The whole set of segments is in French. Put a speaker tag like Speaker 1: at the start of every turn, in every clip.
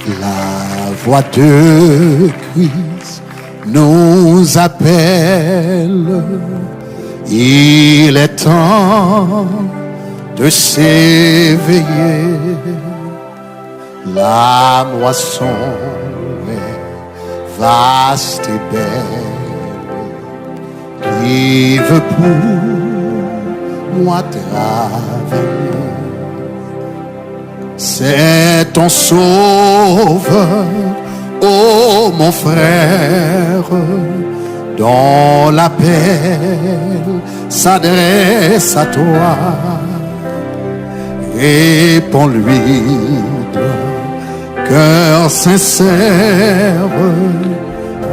Speaker 1: La voix de Christ nous appelle. Il est temps de s'éveiller. La moisson est vaste et belle. Qui veut pour moi travailler? C'est ton sauveur, ô mon frère, dont l'appel s'adresse à toi. Réponds-lui d'un cœur sincère,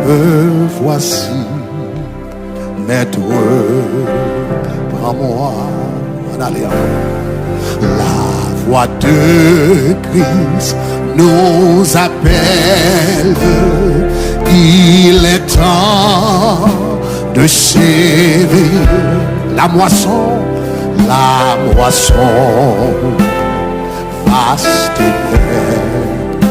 Speaker 1: me voici, maître, prends-moi en allant. La voix de Christ nous appelle. Il est temps de s'éveiller. La moisson vaste et belle.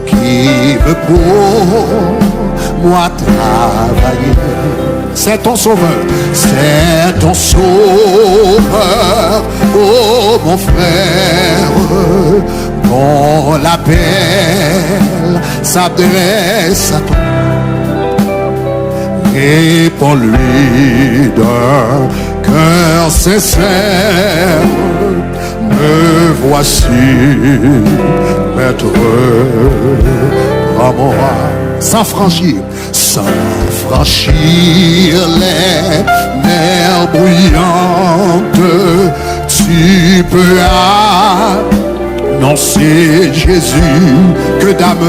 Speaker 1: Qui veut pour moi travailler? C'est ton sauveur, c'est ton sauveur, oh mon frère, dont l'appel s'adresse à toi. Réponds-lui d'un cœur sincère, me voici, maître, prends-moi. Sans franchir les mers brouillantes, tu peux annoncer Jésus. Que d'âme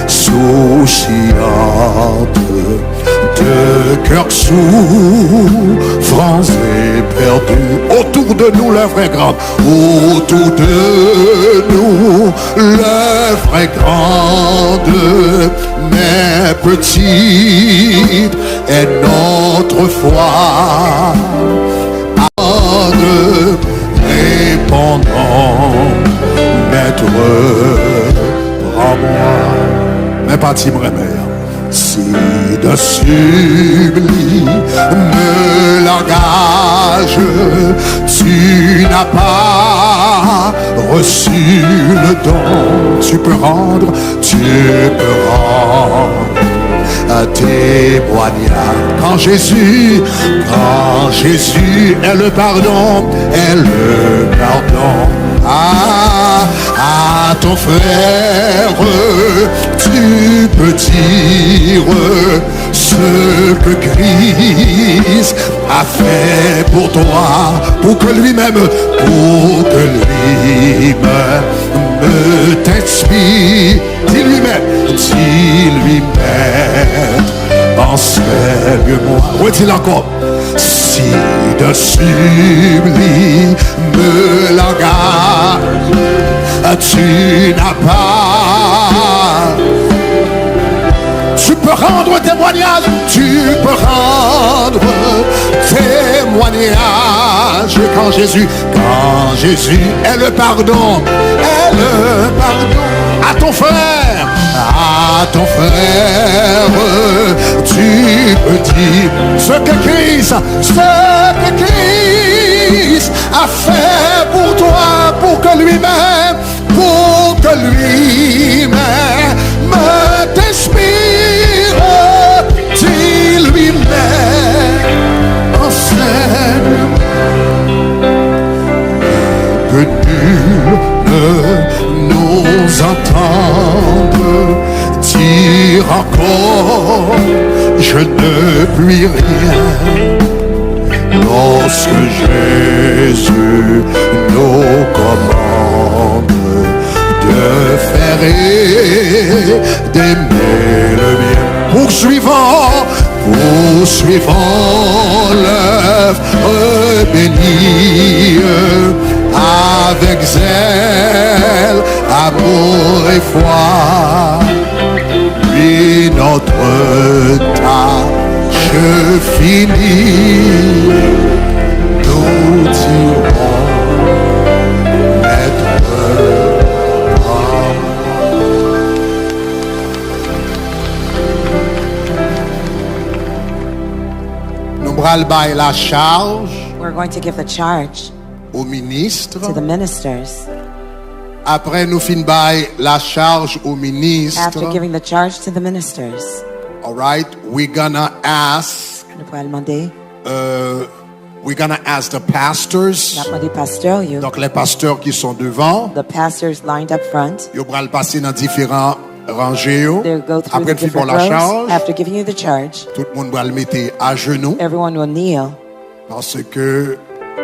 Speaker 1: souciante, de cœur souffrants et perdus. Autour de nous l'œuvre est grande, autour de nous l'œuvre est grande, mais petite est notre foi. Répondons, maître, prends-moi. Mais pas timbre, mère. Si de sublime langage tu n'as pas reçu le don, tu peux rendre un témoignage. Quand Jésus est le pardon, à ton frère, tu peux dire ce que Christ a fait pour toi, pour que lui-même t'inspire. Dis-lui, maître, enseigne-moi. Où-est-il encore? Si de sublime langage tu n'as pas, tu peux rendre témoignage, quand Jésus est le pardon, à ton frère, tu peux dire ce que Christ a fait pour toi, pour que lui-même me t'inspire. Dis-lui, enseigne-moi. Que nul ne nous entende dire encore je ne puis rien, lorsque Jésus nous commande de faire et d'aimer le bien. Poursuivons l'œuvre bénie avec zèle, amour et foi. Puis notre tâche finie, nous dirons, Maître, pral bailler la charge
Speaker 2: We're going to give the charge
Speaker 1: au ministre.
Speaker 2: to the ministers.
Speaker 1: Après nous fin bailler la charge au ministre.
Speaker 2: After giving the charge to the ministers,
Speaker 1: All right, we're gonna ask
Speaker 2: nous pourrons demander,
Speaker 1: the pastors.
Speaker 2: n'a pas des pasteurs,
Speaker 1: Donc les pasteurs qui sont devant,
Speaker 2: the pastors lined up front.
Speaker 1: ils vont passer dans différents rangées.
Speaker 2: They'll go through
Speaker 1: Après
Speaker 2: the
Speaker 1: qu'ils font
Speaker 2: different
Speaker 1: la
Speaker 2: rows.
Speaker 1: charge,
Speaker 2: After giving you the charge,
Speaker 1: tout le monde va le mettre à genoux
Speaker 2: everyone will kneel,
Speaker 1: parce que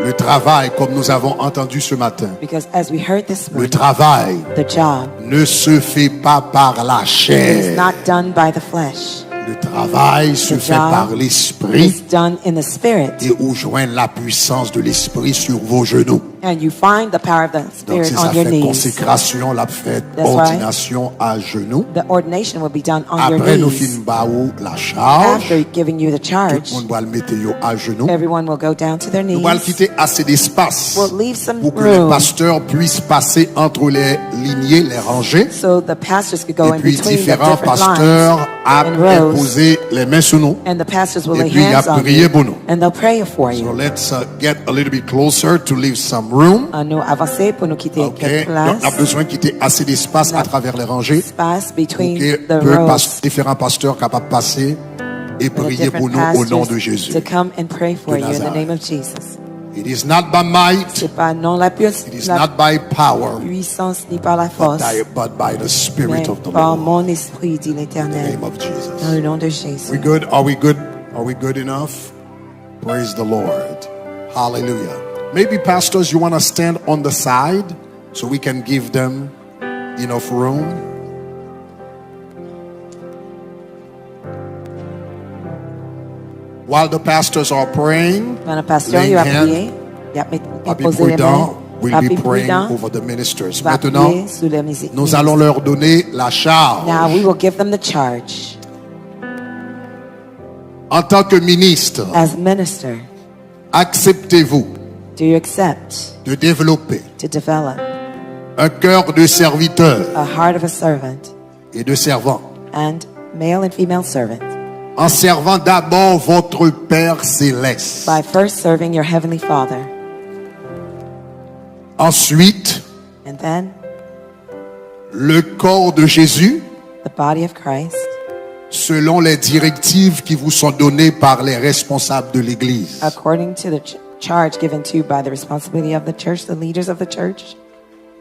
Speaker 1: le travail, comme nous avons entendu ce matin,
Speaker 2: because as we heard this
Speaker 1: le
Speaker 2: morning,
Speaker 1: travail
Speaker 2: the job
Speaker 1: ne se fait pas par la
Speaker 2: is
Speaker 1: chair.
Speaker 2: not done by the flesh.
Speaker 1: Le travail se
Speaker 2: The
Speaker 1: fait
Speaker 2: job
Speaker 1: par l'esprit
Speaker 2: It's done in the spirit,
Speaker 1: et où joindre la puissance de l'esprit sur vos genoux.
Speaker 2: and you find the power of the
Speaker 1: Donc
Speaker 2: spirit
Speaker 1: c'est
Speaker 2: on
Speaker 1: ça
Speaker 2: your
Speaker 1: fait
Speaker 2: knees.
Speaker 1: consécration, la fait
Speaker 2: That's why
Speaker 1: ordination à genoux.
Speaker 2: The ordination will be done on
Speaker 1: Après
Speaker 2: your
Speaker 1: nous
Speaker 2: knees.
Speaker 1: fin baou la charge,
Speaker 2: After giving you the
Speaker 1: tout
Speaker 2: charge,
Speaker 1: le monde va le mettre yo à genoux.
Speaker 2: everyone will go down to their
Speaker 1: Nous allons
Speaker 2: knees.
Speaker 1: quitter assez d'espace
Speaker 2: We'll leave some
Speaker 1: pour que les
Speaker 2: room
Speaker 1: pasteurs puissent passer entre les lignées, les rangées.
Speaker 2: so the pastors could go
Speaker 1: Et
Speaker 2: in
Speaker 1: puis
Speaker 2: between the
Speaker 1: différents
Speaker 2: different
Speaker 1: pasteurs
Speaker 2: lines
Speaker 1: à
Speaker 2: and rows,
Speaker 1: imposer les mains sur nous.
Speaker 2: and the pastors will
Speaker 1: Et
Speaker 2: lay
Speaker 1: puis,
Speaker 2: hands
Speaker 1: à
Speaker 2: on
Speaker 1: prier
Speaker 2: you,
Speaker 1: pour nous.
Speaker 2: and they'll pray for
Speaker 1: So
Speaker 2: you.
Speaker 1: let's get a little bit closer to leave some room.
Speaker 2: Nous avancer pour nous quitter
Speaker 1: Ok,
Speaker 2: quelques
Speaker 1: donc on a
Speaker 2: places,
Speaker 1: besoin de quitter assez d'espace à travers les rangées
Speaker 2: espace between
Speaker 1: pour
Speaker 2: the
Speaker 1: que
Speaker 2: rows.
Speaker 1: différents pasteurs capables de passer et
Speaker 2: For the
Speaker 1: prier pour
Speaker 2: different
Speaker 1: nous au nom de
Speaker 2: pastors
Speaker 1: Jésus.
Speaker 2: to come and pray for
Speaker 1: de
Speaker 2: you in the
Speaker 1: Nazareth.
Speaker 2: name of Jesus.
Speaker 1: It is not by might,
Speaker 2: C'est pas non la
Speaker 1: it is not by power,
Speaker 2: puissance ni par la force,
Speaker 1: but by the Spirit
Speaker 2: mais
Speaker 1: of the
Speaker 2: par
Speaker 1: Lord.
Speaker 2: mon esprit, dit
Speaker 1: In the
Speaker 2: l'Éternel,
Speaker 1: name of
Speaker 2: dans
Speaker 1: Jesus.
Speaker 2: le nom de Jésus.
Speaker 1: We good? Are we good? Are we good enough? Praise the Lord. Hallelujah. Maybe pastors, you want to stand on the side so we can give them enough room. While the pastors are praying,
Speaker 2: Quand le pasteur
Speaker 1: laying
Speaker 2: il va
Speaker 1: hand,
Speaker 2: prier, il va
Speaker 1: Papi
Speaker 2: poser les mains,
Speaker 1: Prudent will be
Speaker 2: Papi
Speaker 1: praying
Speaker 2: Prudent
Speaker 1: over the ministers.
Speaker 2: va
Speaker 1: Maintenant,
Speaker 2: prier sous les musiques.
Speaker 1: nous allons leur donner la charge.
Speaker 2: Now we will give them the charge
Speaker 1: En tant que ministre,
Speaker 2: as minister.
Speaker 1: acceptez-vous
Speaker 2: Do you accept
Speaker 1: de développer
Speaker 2: to develop
Speaker 1: un cœur de serviteur
Speaker 2: a heart of a servant
Speaker 1: et de servant,
Speaker 2: and male and female servant
Speaker 1: en servant d'abord votre Père céleste.
Speaker 2: by first serving your heavenly Father,
Speaker 1: Ensuite,
Speaker 2: and then
Speaker 1: le corps de Jésus,
Speaker 2: the body of Christ
Speaker 1: selon les directives qui vous sont données par les responsables de l'Église.
Speaker 2: according to the charge given to you by the responsibility of the church, the leaders of the church.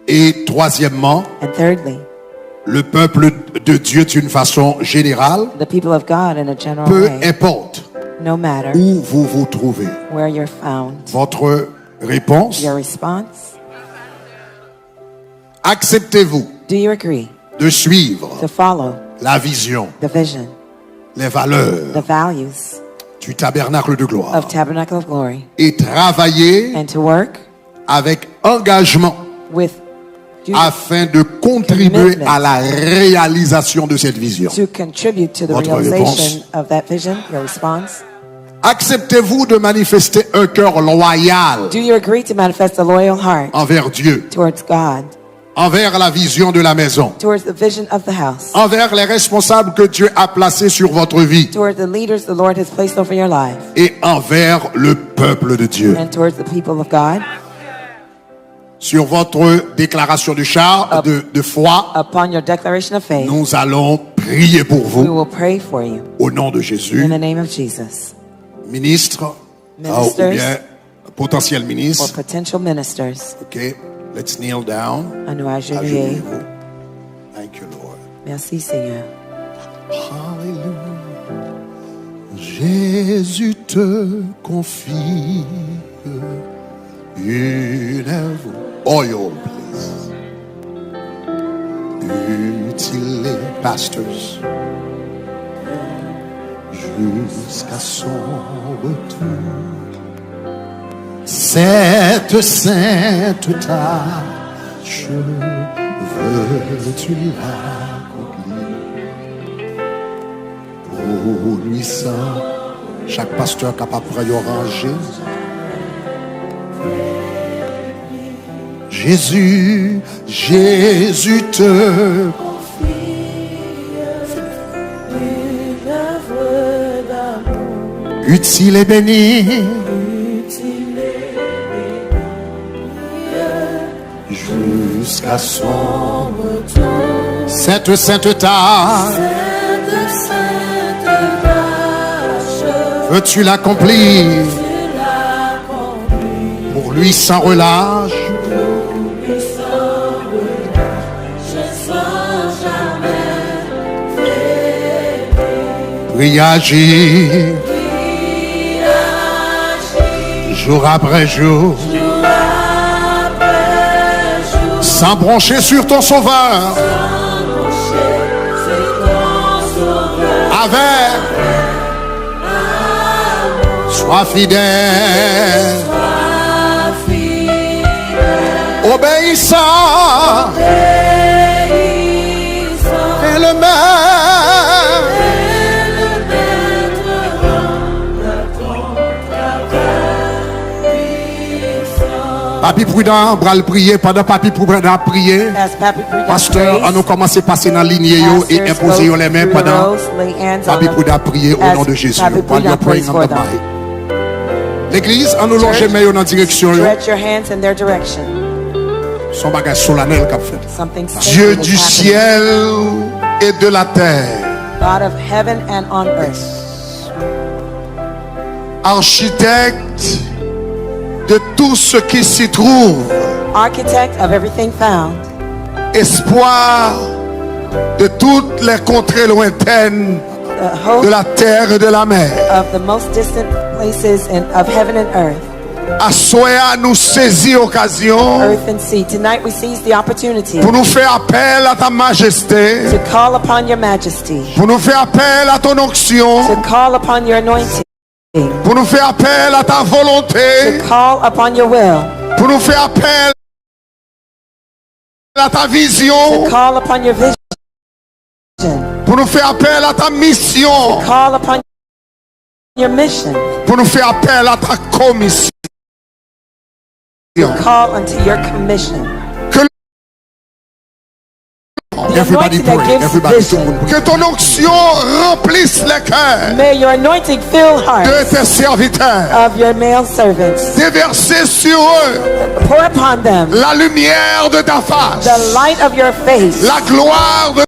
Speaker 1: Et troisièmement,
Speaker 2: And thirdly,
Speaker 1: le peuple de Dieu d'une façon générale,
Speaker 2: the people of God in a general
Speaker 1: peu
Speaker 2: way,
Speaker 1: importe
Speaker 2: no matter
Speaker 1: où vous vous trouvez.
Speaker 2: where you're found.
Speaker 1: Votre réponse,
Speaker 2: Your response?
Speaker 1: acceptez-vous
Speaker 2: Do you agree
Speaker 1: de suivre
Speaker 2: to follow
Speaker 1: la vision,
Speaker 2: the vision,
Speaker 1: les valeurs
Speaker 2: the values
Speaker 1: du tabernacle de gloire
Speaker 2: of Tabernacle of Glory,
Speaker 1: et travailler
Speaker 2: and to work
Speaker 1: avec engagement
Speaker 2: with
Speaker 1: afin de contribuer à la réalisation de cette vision?
Speaker 2: to contribute to the
Speaker 1: Votre
Speaker 2: realization of that vision? Your response?
Speaker 1: Acceptez-vous de manifester un cœur loyal
Speaker 2: Do you agree to manifest a loyal heart
Speaker 1: envers Dieu,
Speaker 2: towards God,
Speaker 1: envers la vision de la maison,
Speaker 2: towards the vision of the house,
Speaker 1: envers les responsables que Dieu a placés sur votre vie
Speaker 2: towards the leaders the Lord has placed over your life,
Speaker 1: et envers le peuple de Dieu?
Speaker 2: and towards the people of God?
Speaker 1: Sur votre déclaration de foi,
Speaker 2: Upon your declaration of faith,
Speaker 1: nous allons prier pour
Speaker 2: we
Speaker 1: vous
Speaker 2: will pray for you
Speaker 1: au nom de Jésus.
Speaker 2: in the name of Jesus.
Speaker 1: Ministre, ou
Speaker 2: Ministers
Speaker 1: bien potentiel
Speaker 2: or
Speaker 1: ministre.
Speaker 2: potential ministers,
Speaker 1: OK, let's kneel down.
Speaker 2: à nous agenouiller.
Speaker 1: Agenouillez-vous. Thank you, Lord.
Speaker 2: Merci Seigneur.
Speaker 1: Hallelujah. Jésus te confie une oil, please. Utile pastors jusqu'à son retour. Cette sainte tâche veux-tu l'accomplir? Pour lui saint, chaque pasteur capable de ranger. Jésus, Jésus te Utile et béni. Jusqu'à son retour. Cette sainte tâche. Veux-tu l'accomplir? Pour lui sans relâche. Prie agir. Jour après jour. Sans broncher sur ton sauveur. Avec. Sois fidèle. Obéissant. Et le maître. Papi Prudent, bras le prier. Pendant Papi Prudent prier, pasteur, on a commencé à passer dans la lignée et imposer les mains pendant Papi Prudent prier au nom de Jésus. While you're praying on the mic. L'église, on nous longe les mains dans la direction. Son bagage solennel qu'a fait. Dieu du ciel et de la terre.
Speaker 2: God of heaven and on earth.
Speaker 1: Architecte de tout ce qui s'y trouve.
Speaker 2: Architect of everything found.
Speaker 1: Espoir de toutes les contrées lointaines de la terre et de la mer.
Speaker 2: Of the most distant places of heaven and earth.
Speaker 1: Assoya nous saisit occasion.
Speaker 2: Earth and sea. Tonight we seize the opportunity.
Speaker 1: Pour nous faire appel à ta majesté.
Speaker 2: To call upon your majesty.
Speaker 1: Pour nous faire appel à ton onction.
Speaker 2: To call upon your anointing.
Speaker 1: Pour nous faire appel à ta volonté.
Speaker 2: To call upon your will.
Speaker 1: Pour nous faire appel à ta vision.
Speaker 2: To call upon your vision.
Speaker 1: Pour nous faire appel à ta mission.
Speaker 2: To call upon your mission.
Speaker 1: Pour nous faire appel à ta commission.
Speaker 2: To call unto your commission.
Speaker 1: Everybody pray. Everybody pray. Que ton onction remplisse les cœurs.
Speaker 2: May your anointing fill hearts
Speaker 1: de tes serviteurs.
Speaker 2: Of your male servants.
Speaker 1: Déverser sur eux.
Speaker 2: Pour upon them.
Speaker 1: La lumière de ta face.
Speaker 2: The light of your face.
Speaker 1: La gloire de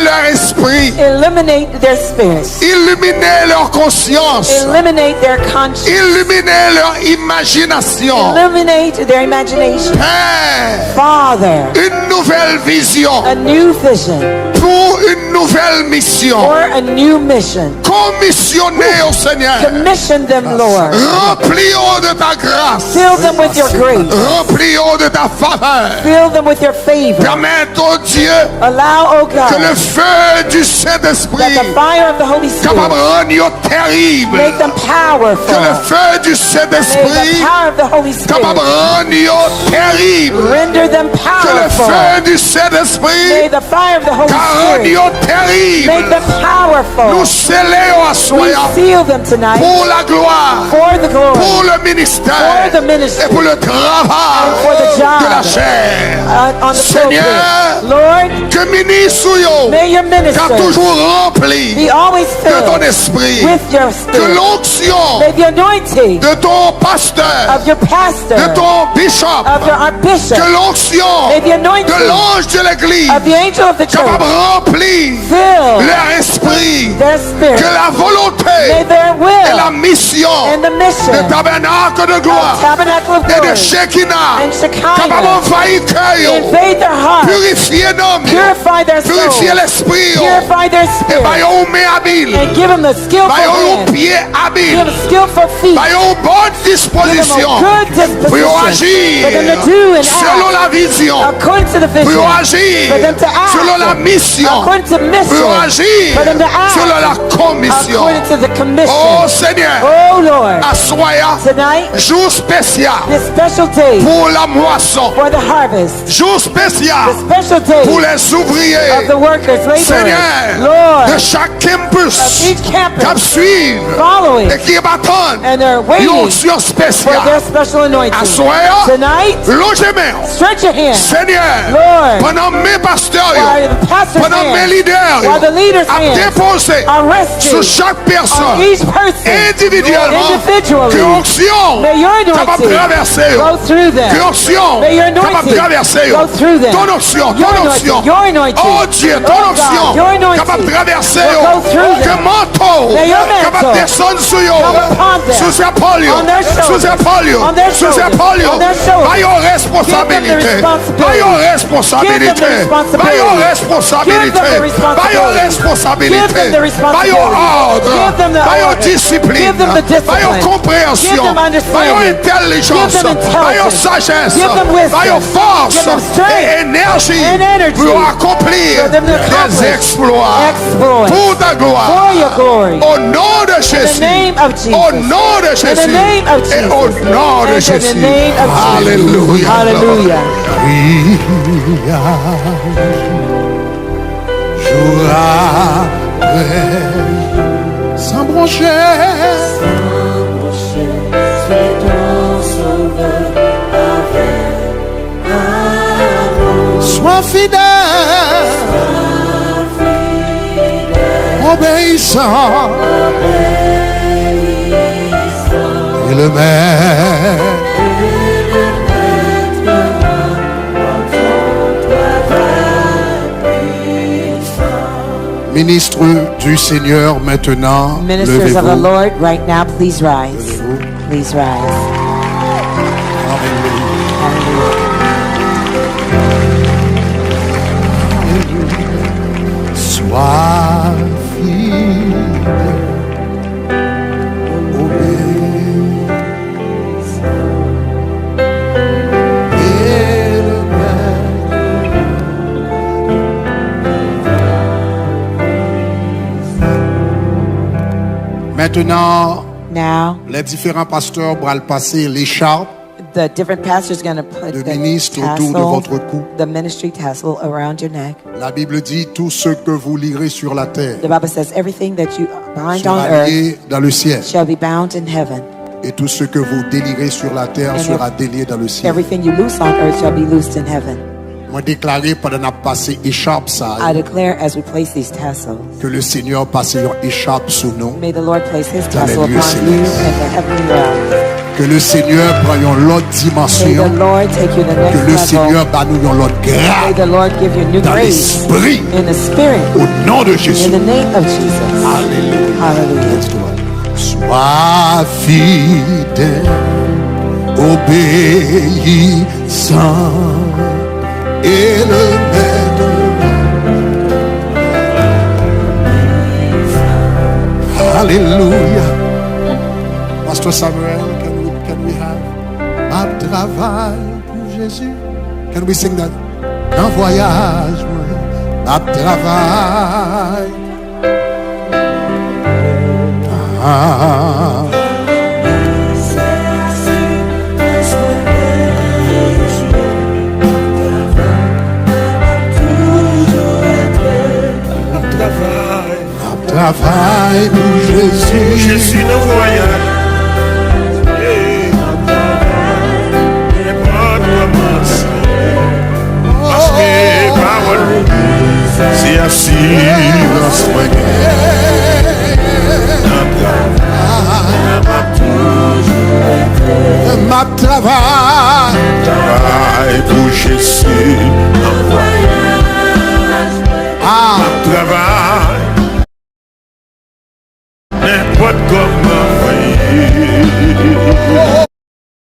Speaker 1: leur esprit.
Speaker 2: Illuminate their spirits.
Speaker 1: Illuminer leur conscience.
Speaker 2: Illuminate their conscience.
Speaker 1: Illuminer leur imagination.
Speaker 2: Illuminate their imagination.
Speaker 1: Père,
Speaker 2: Father,
Speaker 1: une nouvelle vision.
Speaker 2: A new vision.
Speaker 1: Pour une nouvelle mission.
Speaker 2: For a new mission.
Speaker 1: Commissionnez au Seigneur.
Speaker 2: Commission them, Lord.
Speaker 1: Remplis-os de ta grâce.
Speaker 2: Fill them with your grace.
Speaker 1: Remplis-os de ta faveur.
Speaker 2: Fill them with your favor.
Speaker 1: Permets, oh Dieu,
Speaker 2: allow, oh God,
Speaker 1: que le feu du Saint-Esprit capable de rendre terrible.
Speaker 2: Make them powerful.
Speaker 1: Que le feu du Saint-Esprit capable de rendre terrible.
Speaker 2: Render them powerful.
Speaker 1: Que le feu du Saint-Esprit capable de rendre terrible.
Speaker 2: Make them powerful.
Speaker 1: Nous scellons à soi pour la gloire,
Speaker 2: for the glory,
Speaker 1: pour le ministère
Speaker 2: for the ministry,
Speaker 1: et pour le travail
Speaker 2: for the job,
Speaker 1: de la chair. Seigneur,
Speaker 2: Lord,
Speaker 1: que ministre qu'a toujours rempli de ton esprit, que l'onction de ton pasteur, de ton bishop, que l'onction de l'ange de l'église capable de remplir leur esprit, que la volonté et la mission de tabernacle de gloire et de Shekinah capable d'envahir cœur, purifier l'homme, purifier l'esprit, et baillons main habile, baillons pied habile, baillons bonne disposition pour agir selon la vision, pour agir selon la mission, pour agir selon la commission. Oh Seigneur, assoya jour spécial pour la moisson, jour spécial pour les ouvriers, Seigneur, de chaque campus qui suivent et qui attendent une onction spéciale. Assoya
Speaker 2: Tonight, stretch your hand.
Speaker 1: Seigneur,
Speaker 2: Lord,
Speaker 1: pendant mes pasteurs,
Speaker 2: while the pastor's
Speaker 1: pendant mes
Speaker 2: hand,
Speaker 1: leaders,
Speaker 2: while the leaders'
Speaker 1: à
Speaker 2: hands
Speaker 1: déposer
Speaker 2: are resting
Speaker 1: sur chaque
Speaker 2: on
Speaker 1: personne
Speaker 2: each person
Speaker 1: individuellement,
Speaker 2: individually,
Speaker 1: que onction
Speaker 2: may your
Speaker 1: capable de
Speaker 2: anointing
Speaker 1: traverser,
Speaker 2: go through
Speaker 1: que
Speaker 2: them.
Speaker 1: onction
Speaker 2: May your
Speaker 1: capable de
Speaker 2: anointing
Speaker 1: traverser,
Speaker 2: go through them.
Speaker 1: ton onction,
Speaker 2: Your
Speaker 1: ton
Speaker 2: anointing,
Speaker 1: onction,
Speaker 2: your anointing.
Speaker 1: oh Dieu, ton
Speaker 2: Oh God, your
Speaker 1: onction
Speaker 2: anointing
Speaker 1: capable de traverser,
Speaker 2: will go through
Speaker 1: que
Speaker 2: them.
Speaker 1: manteau
Speaker 2: May your mantle
Speaker 1: capable de descendre sur
Speaker 2: come upon them,
Speaker 1: sous épaules,
Speaker 2: on their
Speaker 1: sous
Speaker 2: shoulders,
Speaker 1: épaules,
Speaker 2: on their
Speaker 1: sous
Speaker 2: shoulders,
Speaker 1: épaules,
Speaker 2: on their shoulders.
Speaker 1: pas une responsabilité, pas une responsabilité, pas une responsabilité, pas une responsabilité, pas une ordre, pas une discipline, pas une compréhension, pas une intelligence, pas une sagesse, pas une force et énergie pour accomplir des exploits pour ta gloire. Au nom de Jésus, au nom de Jésus et au nom de Jésus. Alléluia.
Speaker 2: Hallelujah.
Speaker 1: Jour après, sans broncher,
Speaker 3: c'est ton sauveur avec amour.
Speaker 1: sois fidèle, obéissant, et le maître. Ministre du Seigneur maintenant,
Speaker 2: Ministers of the
Speaker 1: levez-vous.
Speaker 2: Lord, right now, please rise. Please rise.
Speaker 1: Sois fidèle, obéissant, et le maître. Maintenant,
Speaker 2: Now,
Speaker 1: les différents pasteurs vont passer l'écharpe
Speaker 2: the different pastors are going to put
Speaker 1: de
Speaker 2: the
Speaker 1: ministre autour de votre cou.
Speaker 2: the ministry tassel around your neck.
Speaker 1: La Bible dit tout ce que vous lirez sur la terre
Speaker 2: The Bible says everything that you bind on
Speaker 1: sera
Speaker 2: earth
Speaker 1: lié dans le ciel,
Speaker 2: shall be bound in heaven.
Speaker 1: et tout ce que vous délirez sur la terre
Speaker 2: And
Speaker 1: sera délié dans le ciel.
Speaker 2: Everything you loose on earth shall be loosed in heaven.
Speaker 1: Moi déclaré pendant la passé écharpe ça
Speaker 2: I declare as we place these tassels,
Speaker 1: que le Seigneur passe une écharpe sur nous,
Speaker 2: may the Lord place his
Speaker 1: Dans les
Speaker 2: tassel
Speaker 1: lieux
Speaker 2: upon you
Speaker 1: célestes.
Speaker 2: in the heavenly realm.
Speaker 1: que le Seigneur prend une autre
Speaker 2: May
Speaker 1: dimension,
Speaker 2: the Lord take you to the
Speaker 1: que
Speaker 2: next
Speaker 1: le
Speaker 2: level.
Speaker 1: Seigneur bat nous une autre
Speaker 2: May
Speaker 1: grâce
Speaker 2: the Lord give you new
Speaker 1: dans
Speaker 2: grace
Speaker 1: l'esprit
Speaker 2: in the spirit.
Speaker 1: au nom de
Speaker 2: In
Speaker 1: Jésus.
Speaker 2: the name of Jesus.
Speaker 1: Alléluia.
Speaker 2: Hallelujah.
Speaker 1: Sois fidèle, obéissant, et le maître. Alléluia. Pastor Samuel, can we have un travail pour Jésus? Can we sing that? Un voyage, un travail. Ah. Travail pour Jésus.
Speaker 4: Jésus nous voyage. Et pas commencer. Parce que parole, c'est assis dans ce
Speaker 1: Ma travail.
Speaker 4: travail pour Jésus.
Speaker 1: Ah.
Speaker 4: Travail. N'importe comment voyer.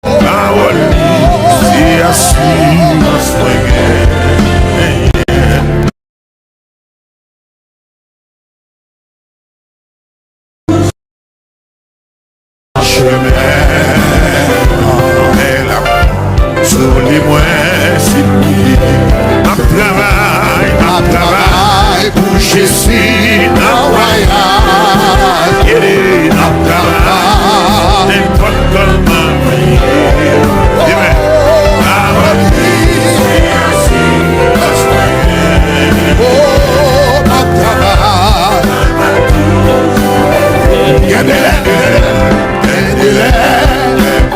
Speaker 4: Parole, c'est assis dans ce sur les moyens, c'est ma travail pour Jésus, ma voyage, et ma travail, n'importe comment, amen,
Speaker 1: Gardez-la, gardez-la.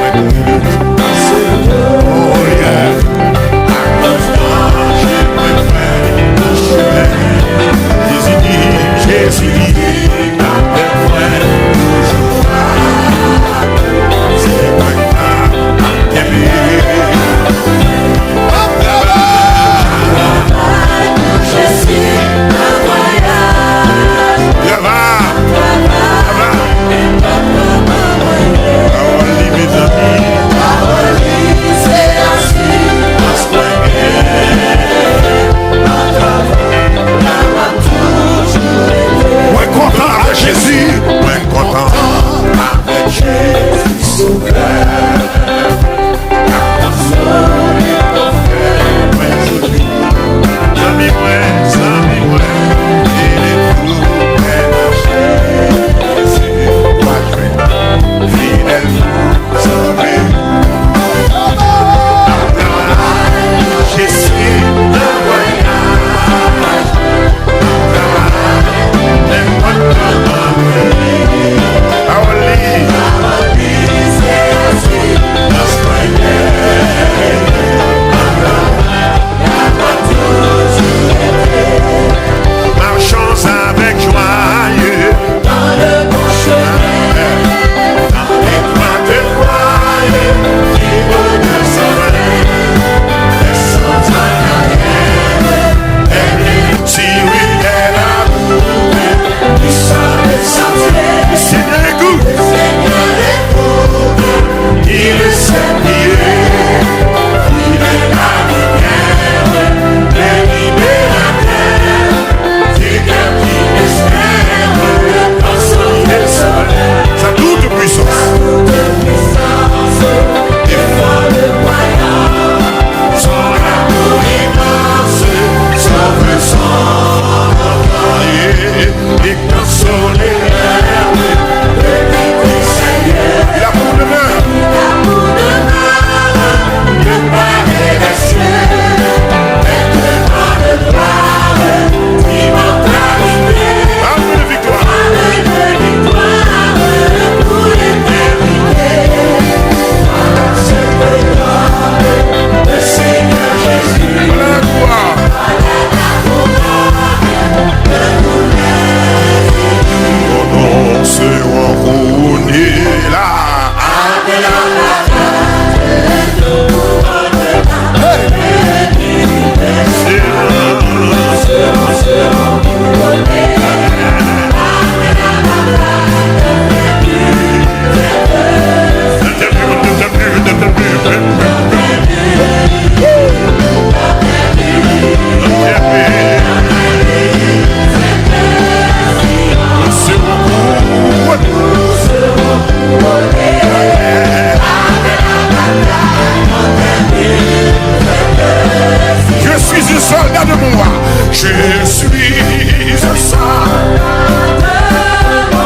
Speaker 4: Je suis un saint.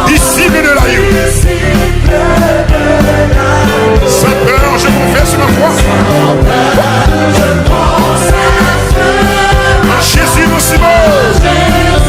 Speaker 4: Disciple de l'agneau. Sans peur, je confesse ma foi. Jésus, mon si beau.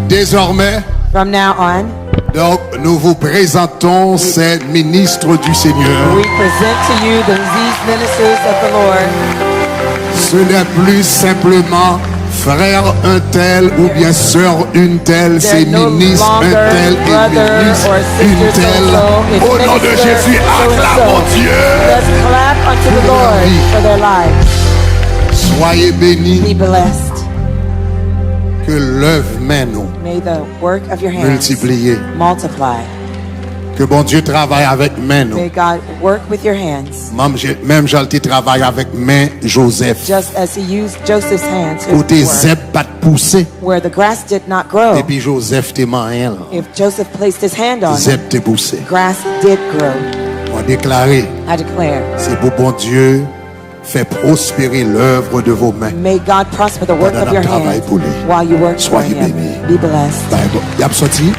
Speaker 1: Désormais,
Speaker 2: From now on,
Speaker 1: donc, nous vous présentons ces ministres du Seigneur.
Speaker 2: we present to you these ministers of the Lord.
Speaker 1: Ce n'est plus simplement frère un tel ou bien sœur une telle, c'est
Speaker 2: They're no
Speaker 1: ministre un
Speaker 2: longer
Speaker 1: tel et
Speaker 2: brother
Speaker 1: ministre
Speaker 2: or
Speaker 1: une
Speaker 2: sister
Speaker 1: telle.
Speaker 2: so-and-so. It's
Speaker 1: Au nom de
Speaker 2: minister
Speaker 1: Jésus, acclamons
Speaker 2: so-and-so.
Speaker 1: Dieu.
Speaker 2: Let's clap unto the
Speaker 1: Pour leur
Speaker 2: Lord
Speaker 1: vie.
Speaker 2: for their lives.
Speaker 1: Soyez bénis,
Speaker 2: Be blessed.
Speaker 1: que l'œuvre main nous
Speaker 2: May the work of your hands
Speaker 1: multiplier.
Speaker 2: multiply.
Speaker 1: Que bon Dieu travaille avec main nous.
Speaker 2: May God work with your hands,
Speaker 1: Même j'ai travaillé avec main Joseph.
Speaker 2: just as he used Joseph's hands to
Speaker 1: Côté
Speaker 2: work.
Speaker 1: Zeb pas pousser.
Speaker 2: Where the grass did not grow.
Speaker 1: Et puis Joseph t'es main.
Speaker 2: If Joseph placed his hand on it,
Speaker 1: Zeb t'es poussé.
Speaker 2: grass did grow.
Speaker 1: On déclaré,
Speaker 2: I declare,
Speaker 1: c'est pour bon Dieu fait prospérer l'œuvre de vos mains.
Speaker 2: may God prosper the work
Speaker 1: Pendant
Speaker 2: of your
Speaker 1: le travail
Speaker 2: hands
Speaker 1: pour lui.
Speaker 2: while you work for
Speaker 1: Soyez
Speaker 2: him.
Speaker 1: bénis.
Speaker 2: Be blessed.
Speaker 1: Y a sorti,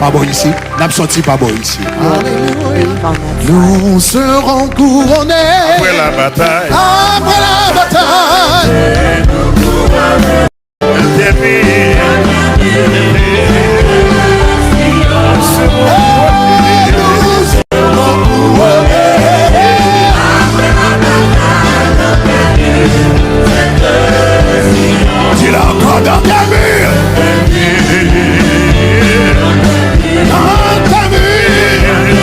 Speaker 1: pas bon ici. N'a sorti pas bon ici.
Speaker 2: Leave on that side.
Speaker 1: Nous serons couronnés
Speaker 4: Après la bataille,
Speaker 1: après la bataille. Tu l'as encore dans ta mur. Dans ta mur.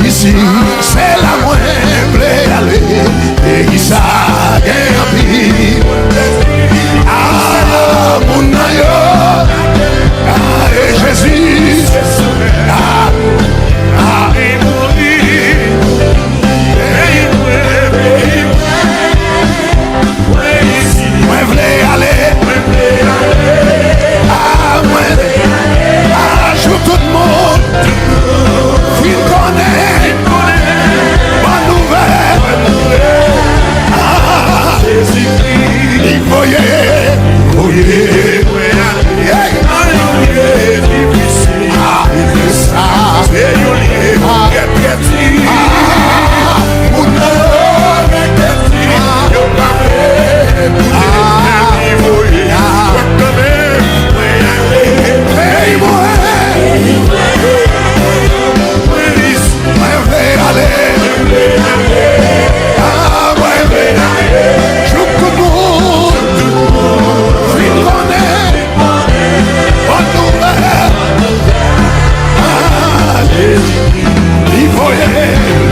Speaker 1: ici, c'est la moindre aller. Et qui ça gagne ah, mon aïe, ah, et Jésus, ah, ah, moi voulais aller, ah, moi, ah, je veux tout le monde, il connaît, bonne nouvelle, ah, il voyait,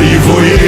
Speaker 1: il voyait.